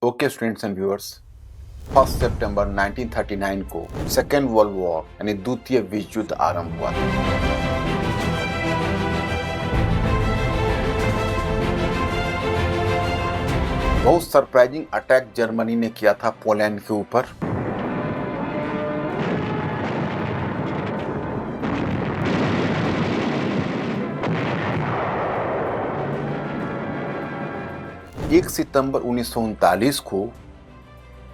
Okay students and viewers, 1 सितंबर 1939 को second world war यानी द्वितीय विश्व युद्ध आरंभ हुआ था। बहुत सरप्राइजिंग अटैक जर्मनी ने किया था पोलैंड के ऊपर। एक सितंबर 1939 को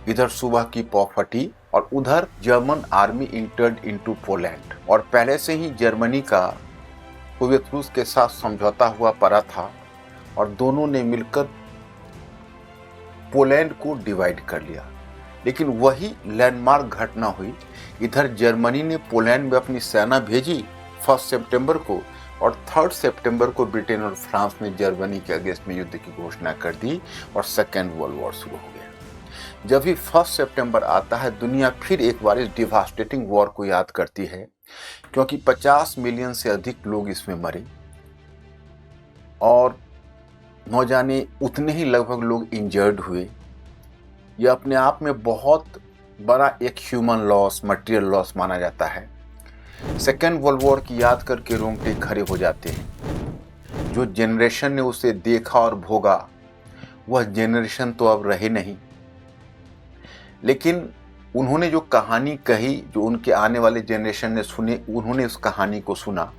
इधर सुबह की पौ फटी और उधर German army entered into Poland, और पहले से ही जर्मनी का सोवियत रूस के साथ समझौता हुआ पड़ा था और दोनों ने मिलकर पोलैंड को डिवाइड कर लिया। लेकिन वही लैंडमार्क घटना हुई। इधर जर्मनी ने पोलैंड में अपनी सेना भेजी 1 सितंबर को, और 3 सितंबर को ब्रिटेन और फ्रांस ने जर्मनी के अगेंस्ट में युद्ध की घोषणा कर दी और सेकेंड वर्ल्ड वॉर शुरू हो गया। जब भी 1 सितंबर आता है, दुनिया फिर एक बार इस डिवास्टेटिंग वॉर को याद करती है, क्योंकि 50 मिलियन से अधिक लोग इसमें मरे और न जाने उतने ही लगभग लोग इंजर्ड हुए। यह अपने आप में बहुत बड़ा एक ह्यूमन लॉस, मटेरियल लॉस माना जाता है। सेकेंड वर्ल्ड वॉर की याद करके रोंगटे खड़े हो जाते हैं। जो जनरेशन ने उसे देखा और भोगा, वह जनरेशन तो अब रहे नहीं, लेकिन उन्होंने जो कहानी कही, जो उनके आने वाले जनरेशन ने सुने, उन्होंने उस कहानी को सुना।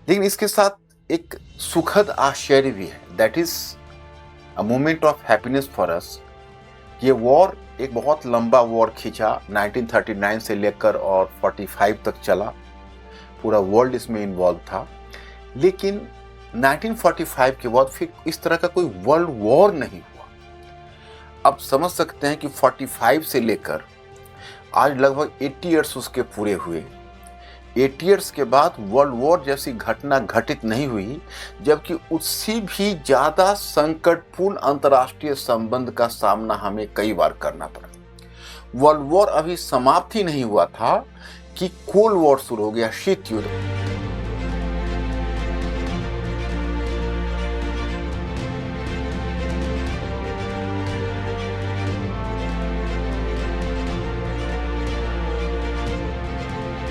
लेकिन इसके साथ एक सुखद आश्चर्य भी है। That is a moment of happiness for us. ये वॉर एक बहुत लंबा वॉर खींचा, 1939 से लेकर और 45 तक चला। पूरा वर्ल्ड इसमें इन्वॉल्व था। लेकिन 1945 के बाद फिर इस तरह का कोई वर्ल्ड वॉर नहीं हुआ। अब समझ सकते हैं कि 45 से लेकर आज लगभग 80 ईयर्स उसके पूरे हुए। 80 ईयर्स के बाद वर्ल्ड वॉर जैसी घटना घटित नहीं हुई, जबकि उससे भी ज्यादा संकटपूर्ण अंतर्राष्ट्रीय संबंध का सामना हमें कई बार करना पड़ा। वर्ल्ड वॉर अभी समाप्त ही नहीं हुआ था कि कोल्ड वॉर शुरू हो गया, शीत युद्ध।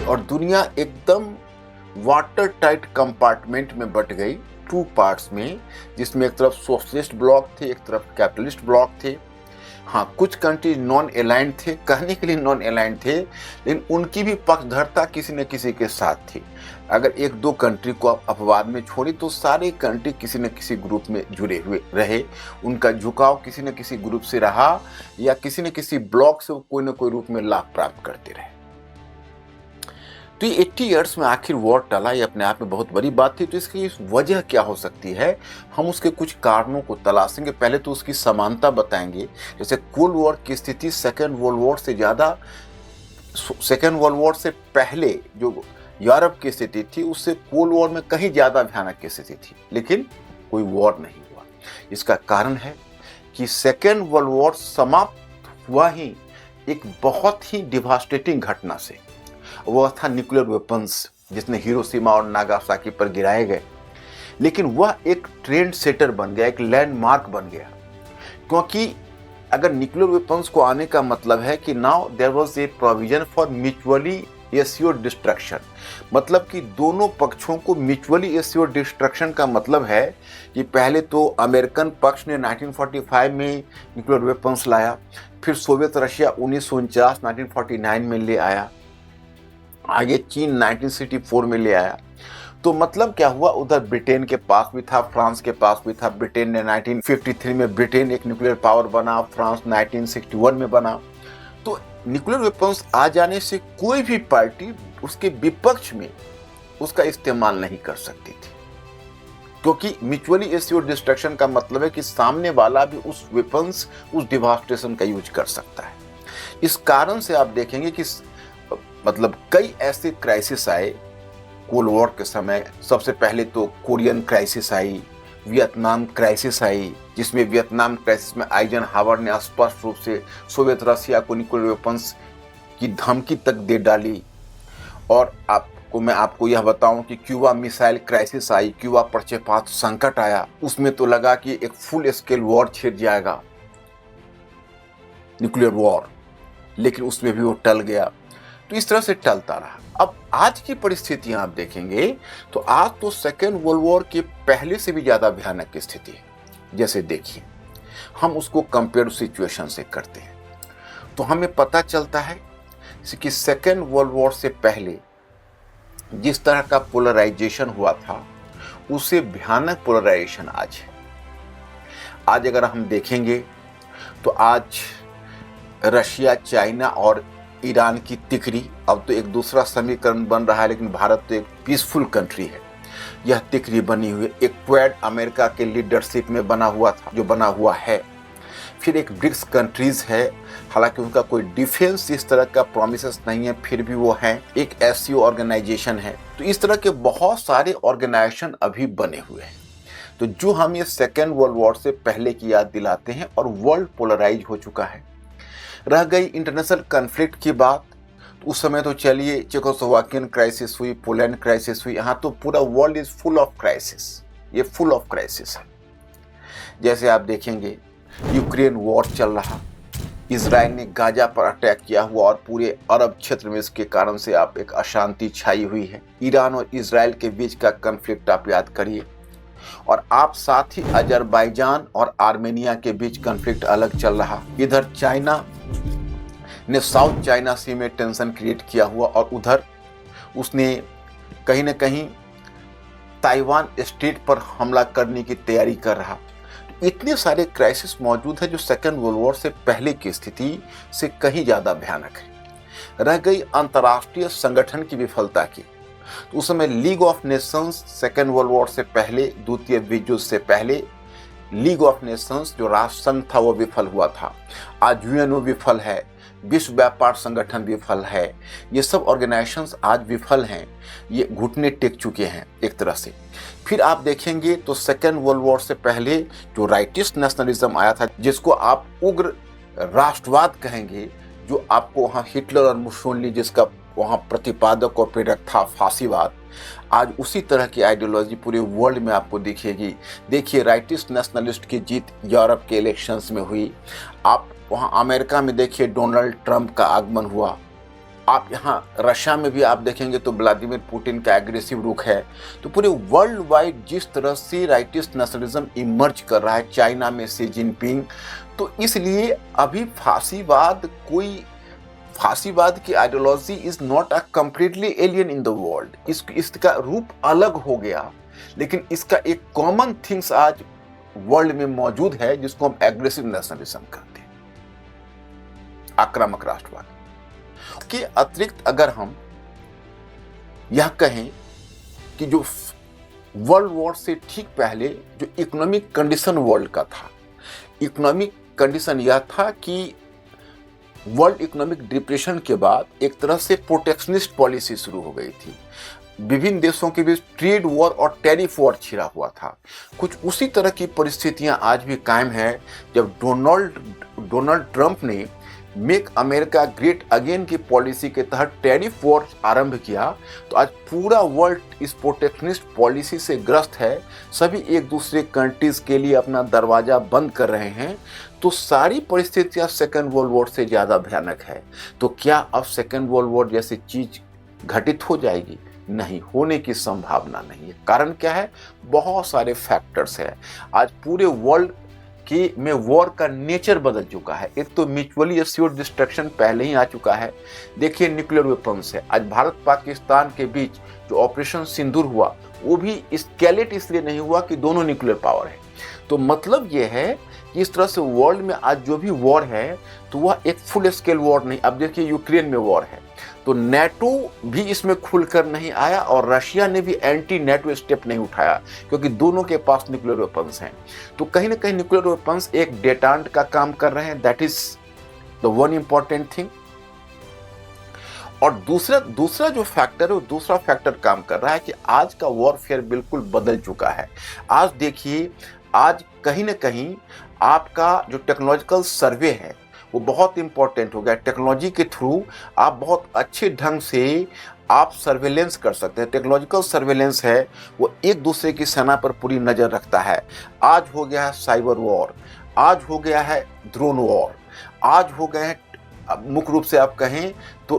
और दुनिया एकदम वाटर टाइट कंपार्टमेंट में बट गई, 2 पार्ट्स में, जिसमें एक तरफ सोशलिस्ट ब्लॉक थे, एक तरफ कैपिटलिस्ट ब्लॉक थे। हाँ, कुछ कंट्रीज नॉन अलाइंड थे, कहने के लिए नॉन अलाइंड थे, लेकिन उनकी भी पक्षधरता किसी न किसी के साथ थी। अगर 1-2 कंट्री को आप अपवाद में छोड़ी तो सारे कंट्री किसी न किसी ग्रुप में जुड़े हुए रहे। उनका झुकाव किसी न किसी ग्रुप से रहा, या किसी न किसी ब्लॉक से कोई न कोई रूप में लाभ प्राप्त करते रहे। तो ये 80 ईयर्स में आखिर वॉर टला, ये अपने आप में बहुत बड़ी बात थी। तो इसकी वजह क्या हो सकती है, हम उसके कुछ कारणों को तलाशेंगे। पहले तो उसकी समानता बताएंगे। जैसे कोल्ड वॉर की स्थिति सेकेंड वर्ल्ड वॉर से ज़्यादा, सेकेंड वर्ल्ड वॉर से पहले जो यूरोप की स्थिति थी, उससे कोल्ड वॉर में कहीं ज़्यादा भयानक की स्थिति थी, लेकिन कोई वॉर नहीं हुआ। इसका कारण है कि सेकेंड वर्ल्ड वॉर समाप्त हुआ ही एक बहुत ही डिवास्टेटिंग घटना से। वह था न्यूक्लियर वेपन्स, जिसने हिरोशिमा और नागासाकी पर गिराए गए। लेकिन वह एक ट्रेंड सेटर बन गया, एक लैंडमार्क बन गया, क्योंकि अगर न्यूक्लियर वेपन्स को आने का मतलब है कि now there was a provision for mutually assured destruction. मतलब कि दोनों पक्षों को म्यूचुअली एश्योर्ड डिस्ट्रक्शन का मतलब है कि पहले तो अमेरिकन पक्ष ने 1945 में न्यूक्लियर वेपन्स लाया, फिर सोवियत रशिया 1949 में ले आया, आगे चीन 1964 में ले आया। तो मतलब क्या हुआ, उधर ब्रिटेन के पास भी था, फ्रांस के पास भी था। ब्रिटेन ने 1953 में ब्रिटेन एक न्यूक्लियर पावर बना, फ्रांस 1961 में बना। तो न्यूक्लियर वेपन्स आ जाने से कोई भी पार्टी उसके विपक्ष में उसका इस्तेमाल नहीं कर सकती थी, क्योंकि म्यूचुअली एश्योर्ड डिस्ट्रक्शन का मतलब है कि सामने वाला भी उस वेपन्स, उस डिवास्टेशन का यूज कर सकता है। इस कारण से आप देखेंगे कि मतलब कई ऐसे क्राइसिस आए कोल्ड वॉर के समय। सबसे पहले तो कोरियन क्राइसिस आई, वियतनाम क्राइसिस आई, जिसमें वियतनाम क्राइसिस में आइजनहावर ने स्पष्ट रूप से सोवियत रशिया को न्यूक्लियर वेपन्स की धमकी तक दे डाली। और मैं आपको यह बताऊं कि क्यूबा मिसाइल क्राइसिस आई, क्यूबा पक्षपात संकट आया, उसमें तो लगा कि एक फुल स्केल वॉर छिड़ जाएगा। न्यूक्लियर वॉर, लेकिन उसमें भी वो टल गया। तो इस तरह से टलता रहा। अब आज की परिस्थितियां आप देखेंगे तो आज तो सेकेंड वर्ल्ड वॉर के पहले से भी ज़्यादा भयानक स्थिति है। जैसे देखिए, हम उसको कंपेयर सिचुएशन से करते हैं तो हमें पता चलता है कि सेकेंड वर्ल्ड वॉर से पहले जिस तरह का पोलराइजेशन हुआ था उससे भयानक पोलराइजेशन आज है। आज अगर हम देखेंगे तो आज रशिया, चाइना और ईरान की तिकड़ी, अब तो एक दूसरा समीकरण बन रहा है, लेकिन भारत तो एक पीसफुल कंट्री है, यह तिकड़ी बनी हुई है। एक क्वाड अमेरिका के लीडरशिप में बना हुआ था, जो बना हुआ है। फिर एक ब्रिक्स कंट्रीज है, हालांकि उनका कोई डिफेंस इस तरह का प्रोमिसेस नहीं है, फिर भी वो हैं। एक एससीओ ऑर्गेनाइजेशन है। तो इस तरह के बहुत सारे ऑर्गेनाइजेशन अभी बने हुए हैं, तो जो हम ये सेकेंड वर्ल्ड वॉर से पहले की याद दिलाते हैं। और वर्ल्ड पोलराइज हो चुका है। रह गई इंटरनेशनल कन्फ्लिक्ट की बात, तो उस समय तो चलिए चेकोस्लोवाकियन क्राइसिस हुई, पोलैंड क्राइसिस हुई, यहाँ तो पूरा world is full of crisis. ये फुल ऑफ क्राइसिस है। जैसे आप देखेंगे यूक्रेन वॉर चल रहा, इजराइल ने गाजा पर अटैक किया हुआ और पूरे अरब क्षेत्र में इसके कारण से आप एक अशांति छाई हुई है। ईरान और इजराइल के बीच का कन्फ्लिक्ट आप याद करिए, और आप साथ ही अजरबैजान और आर्मेनिया के बीच कन्फ्लिक्ट अलग चल रहा। इधर चाइना ने साउथ चाइना सी में टेंशन क्रिएट किया हुआ, और उधर उसने कहीं न कहीं ताइवान स्टेट पर हमला करने की तैयारी कर रहा। इतने सारे क्राइसिस मौजूद है जो सेकेंड वर्ल्ड वॉर से पहले की स्थिति से कहीं ज़्यादा भयानक है। रह गई अंतर्राष्ट्रीय संगठन की विफलता की, तो उस समय league of Nations second world war से पहले, द्वितीय विश्व युद्ध से पहले लीग ऑफ नेशंस जो राष्ट्र संघ था वो विफल हुआ था। आज यूएनओ विफल है, विश्व व्यापार संगठन विफल है। ये सब ऑर्गेनाइजेशंस आज विफल हैं, ये घुटने टेक चुके हैं एक तरह से। फिर आप देखेंगे तो सेकेंड वर्ल्ड वॉर से पहले जो राइटिस्ट नेशनलिज्म आया था, जिसको आप उग्र राष्ट्रवाद कहेंगे, जो आपको वहाँ हिटलर और मुसोलिनी जिसका वहाँ प्रतिपादक और प्रेरक था, फांसीवाद, आज उसी तरह की आइडियोलॉजी पूरे वर्ल्ड में आपको दिखेगी। देखिए राइटिस्ट नेशनलिस्ट की जीत यूरोप के इलेक्शंस में हुई। आप वहाँ अमेरिका में देखिए डोनाल्ड ट्रंप का आगमन हुआ। आप यहाँ रशिया में भी आप देखेंगे तो व्लादिमीर पुतिन का एग्रेसिव रुख है। तो पूरे वर्ल्ड वाइड जिस तरह से राइटिस्ट नेशनलिज्म इमर्ज कर रहा है, चाइना में शी जिनपिंग, तो इसलिए अभी फांसीवाद की ideology is not a completely alien in the world. इसका रूप अलग हो गया, लेकिन इसका एक कॉमन थिंग्स आज वर्ल्ड में मौजूद है, जिसको हम एग्रेसिव नेशनलिज्म कहते हैं, आक्रामक राष्ट्रवाद के अतिरिक्त। अगर हम यह कहें कि जो वर्ल्ड वॉर से ठीक पहले जो इकोनॉमिक कंडीशन वर्ल्ड का था, इकोनॉमिक कंडीशन यह था कि वर्ल्ड इकोनॉमिक डिप्रेशन के बाद एक तरह से प्रोटेक्शनिस्ट पॉलिसी शुरू हो गई थी। विभिन्न देशों के बीच ट्रेड वॉर और टैरिफ वॉर छिड़ा हुआ था। कुछ उसी तरह की परिस्थितियां आज भी कायम है। जब डोनाल्ड ट्रंप ने मेक अमेरिका ग्रेट अगेन की पॉलिसी के तहत टैरिफ वॉर आरंभ किया, तो आज पूरा वर्ल्ड इस प्रोटेक्शनिस्ट पॉलिसी से ग्रस्त है। सभी एक दूसरे कंट्रीज के लिए अपना दरवाजा बंद कर रहे हैं। तो सारी परिस्थितियां सेकेंड वर्ल्ड वॉर से ज़्यादा भयानक है। तो क्या अब सेकेंड वर्ल्ड वॉर जैसी चीज घटित हो जाएगी? नहीं, होने की संभावना नहीं है। कारण क्या है? बहुत सारे फैक्टर्स हैं। आज पूरे वर्ल्ड में वॉर का नेचर बदल चुका है। एक तो म्यूचुअली एश्योर्ड डिस्ट्रक्शन पहले ही आ चुका है। देखिए न्यूक्लियर वेपन्स है। आज भारत पाकिस्तान के बीच जो ऑपरेशन सिंदूर हुआ, वो भी स्केलेट इसलिए नहीं हुआ कि दोनों न्यूक्लियर पावर है। तो मतलब ये है कि इस तरह से वर्ल्ड में आज जो भी वॉर है, तो वह एक फुल स्केल वॉर नहीं। अब देखिए यूक्रेन में वॉर है, तो नेटो भी इसमें खुलकर नहीं आया और रशिया ने भी एंटी नेटो स्टेप नहीं उठाया, क्योंकि दोनों के पास न्यूक्लियर वेपन्स हैं। तो कहीं ना कहीं न्यूक्लियर वेपन्स एक डेटांट का काम कर रहे हैं। That is the one important thing. और दूसरा जो फैक्टर है, वो दूसरा फैक्टर काम कर रहा है कि आज का वॉरफेयर बिल्कुल बदल चुका है। आज देखिए, आज कहीं ना कहीं आपका जो टेक्नोलॉजिकल सर्वे है वो बहुत इंपॉर्टेंट हो गया। टेक्नोलॉजी के थ्रू आप बहुत अच्छे ढंग से आप सर्वेलेंस कर सकते हैं। टेक्नोलॉजिकल सर्वेलेंस है, वो एक दूसरे की सेना पर पूरी नज़र रखता है। आज हो गया है साइबर वॉर। आज हो गया है ड्रोन वॉर, आज हो गए हैं मुख्य रूप से आप कहें तो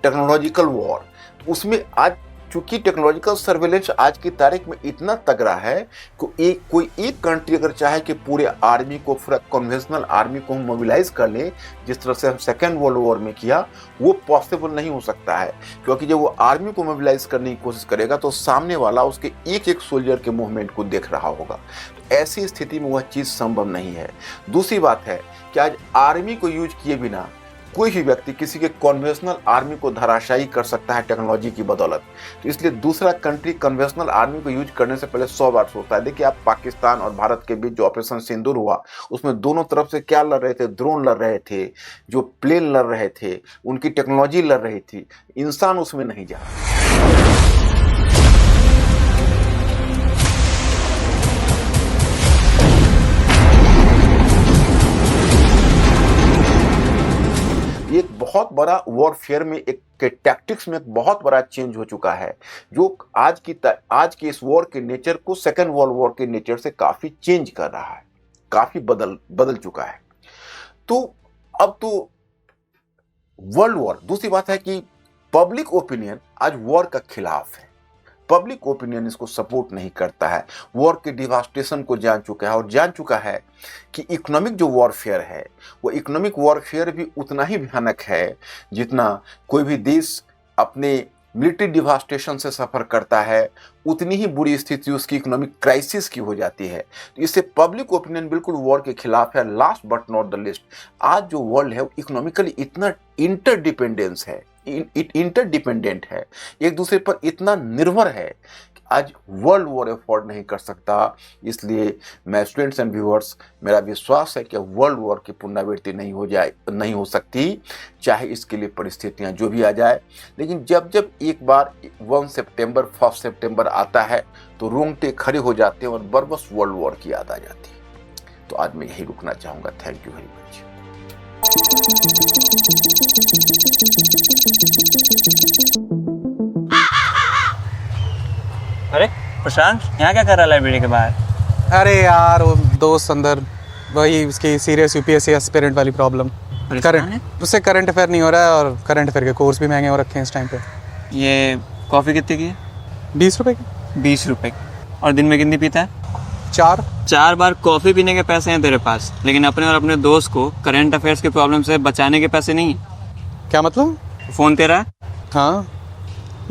टेक्नोलॉजिकल वॉर। तो उसमें आज चूंकि टेक्नोलॉजिकल सर्वेलेंस आज की तारीख में इतना तगड़ा है कि कोई एक कंट्री अगर चाहे कि पूरे आर्मी को, कन्वेंशनल आर्मी को हम मोबिलाइज कर लें जिस तरह से हम सेकेंड वर्ल्ड वॉर में किया, वो पॉसिबल नहीं हो सकता है। क्योंकि जब वो आर्मी को मोबिलाइज करने की कोशिश करेगा तो सामने वाला उसके एक एक सोल्जर के मूवमेंट को देख रहा होगा। तो ऐसी स्थिति में वह चीज़ संभव नहीं है। दूसरी बात है कि आज आर्मी को यूज किए बिना कोई भी व्यक्ति किसी के कन्वेंशनल आर्मी को धराशायी कर सकता है टेक्नोलॉजी की बदौलत। तो इसलिए दूसरा कंट्री कन्वेंशनल आर्मी को यूज करने से पहले 100 बार सोचता है। देखिए आप पाकिस्तान और भारत के बीच जो ऑपरेशन सिंदूर हुआ, उसमें दोनों तरफ से क्या लड़ रहे थे? ड्रोन लड़ रहे थे, जो प्लेन लड़ रहे थे, उनकी टेक्नोलॉजी लड़ रही थी, इंसान उसमें नहीं जा रहा। एक बहुत बड़ा वॉरफेयर में एक के टैक्टिक्स में एक बहुत बड़ा चेंज हो चुका है, जो आज की इस वॉर के नेचर को सेकेंड वर्ल्ड वॉर के नेचर से काफी चेंज कर रहा है, काफी बदल चुका है। तो अब तो वर्ल्ड वॉर, दूसरी बात है कि पब्लिक ओपिनियन आज वॉर का खिलाफ है। पब्लिक ओपिनियन इसको सपोर्ट नहीं करता है, वॉर के डिवास्टेशन को जान चुका है और जान चुका है कि इकोनॉमिक जो वॉरफेयर है वो इकोनॉमिक वॉरफेयर भी उतना ही भयानक है जितना कोई भी देश अपने मिलिट्री डिवास्टेशन से सफ़र करता है, उतनी ही बुरी स्थिति उसकी इकोनॉमिक क्राइसिस की हो जाती है। तो इससे पब्लिक ओपिनियन बिल्कुल वॉर के खिलाफ है। Last but not the list, आज जो वर्ल्ड है वो इकोनॉमिकली इतना इंटरडिपेंडेंस है, इंटरडिपेंडेंट है, एक दूसरे पर इतना निर्भर है कि आज वर्ल्ड वॉर अफोर्ड नहीं कर सकता। इसलिए मैं स्टूडेंट्स एंड व्यूअर्स, मेरा विश्वास है कि वर्ल्ड वॉर की पुनरावृत्ति नहीं हो सकती, चाहे इसके लिए परिस्थितियां जो भी आ जाए। लेकिन जब जब एक बार 1 सितंबर आता है तो रोंगटे खड़े हो जाते हैं और बरबस वर्ल्ड वॉर की याद आ जाती है। तो आज मैं यही रुकना चाहूँगा। Thank you very much. अरे प्रशांत, यहाँ क्या कर रहा है लाइब्रेरी के बाहर? अरे यार वो दोस्त अंदर, वही उसकी सीरियस यूपीएससी एस्पिरेंट वाली प्रॉब्लम। करंट उससे करंट अफेयर नहीं हो रहा है और करंट अफेयर के कोर्स भी महंगे हो रखे हैं इस टाइम पे। ये कॉफ़ी कितने की है? 20 रुपए की। 20 रुपए की। और दिन में कितनी पीता है? 4 बार कॉफ़ी पीने के पैसे हैं तेरे पास, लेकिन अपने और अपने दोस्त को करंट अफेयर्स के प्रॉब्लम से बचाने के पैसे नहीं है। क्या मतलब? फ़ोन तेरा है? हाँ,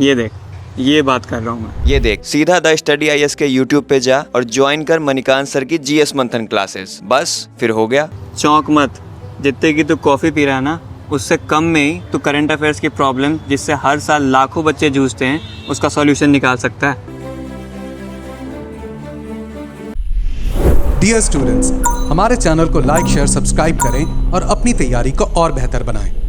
ये देख, ये बात कर रहा हूँ मैं। ये देख, सीधा द स्टडी IAS के YouTube पे जा और ज्वाइन कर मणिकांत सर की GS मंथन क्लासेस। बस फिर हो गया। चौंक मत, जितने की तू कॉफ़ी पी रहा है ना, उससे कम में ही तू करंट अफेयर्स की प्रॉब्लम जिससे हर साल लाखों बच्चे जूझते हैं, उसका सॉल्यूशन निकाल सकता है। डियर स्टूडेंट्स, हमारे चैनल को लाइक, शेयर, सब्सक्राइब करें और अपनी तैयारी को और बेहतर बनाएं।